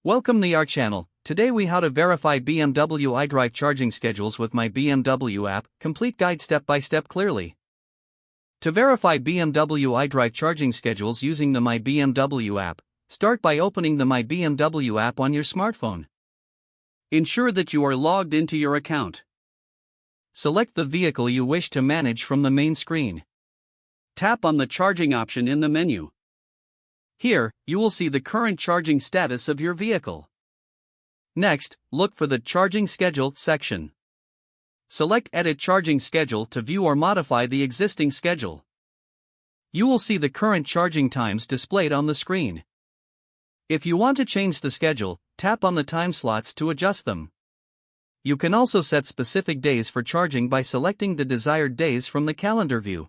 Welcome to our channel. Today we how to verify BMW iDrive charging schedules with My BMW app, complete guide step by step clearly. To verify BMW iDrive charging schedules using the My BMW app, start by opening the My BMW app on your smartphone. Ensure that you are logged into your account. Select the vehicle you wish to manage from the main screen. Tap on the charging option in the menu. Here, you will see the current charging status of your vehicle. Next, look for the Charging Schedule section. Select Edit Charging Schedule to view or modify the existing schedule. You will see the current charging times displayed on the screen. If you want to change the schedule, tap on the time slots to adjust them. You can also set specific days for charging by selecting the desired days from the calendar view.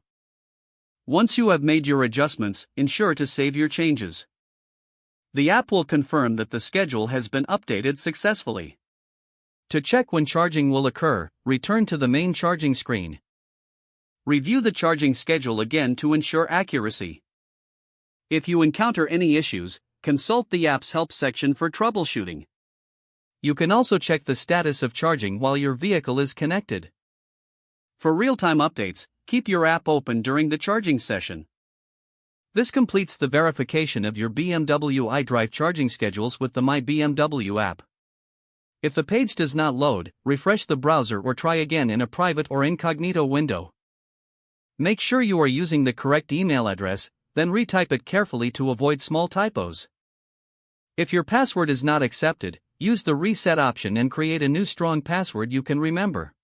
Once you have made your adjustments, ensure to save your changes. The app will confirm that the schedule has been updated successfully. To check when charging will occur, return to the main charging screen. Review the charging schedule again to ensure accuracy. If you encounter any issues, consult the app's help section for troubleshooting. You can also check the status of charging while your vehicle is connected. For real-time updates, keep your app open during the charging session. This completes the verification of your BMW iDrive charging schedules with the My BMW app. If the page does not load, refresh the browser or try again in a private or incognito window. Make sure you are using the correct email address, then retype it carefully to avoid small typos. If your password is not accepted, use the reset option and create a new strong password you can remember.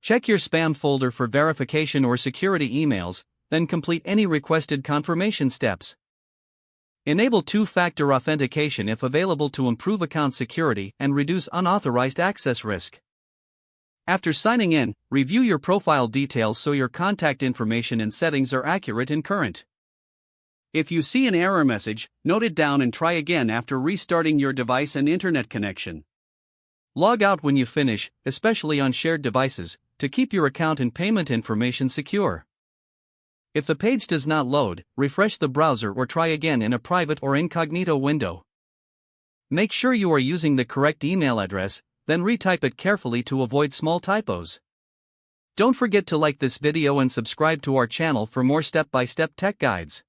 Check your spam folder for verification or security emails, then complete any requested confirmation steps. Enable two-factor authentication if available to improve account security and reduce unauthorized access risk. After signing in, review your profile details so your contact information and settings are accurate and current. If you see an error message, note it down and try again after restarting your device and internet connection. Log out when you finish, especially on shared devices, to keep your account and payment information secure. If the page does not load, refresh the browser or try again in a private or incognito window. Make sure you are using the correct email address, then retype it carefully to avoid small typos. Don't forget to like this video and subscribe to our channel for more step-by-step tech guides.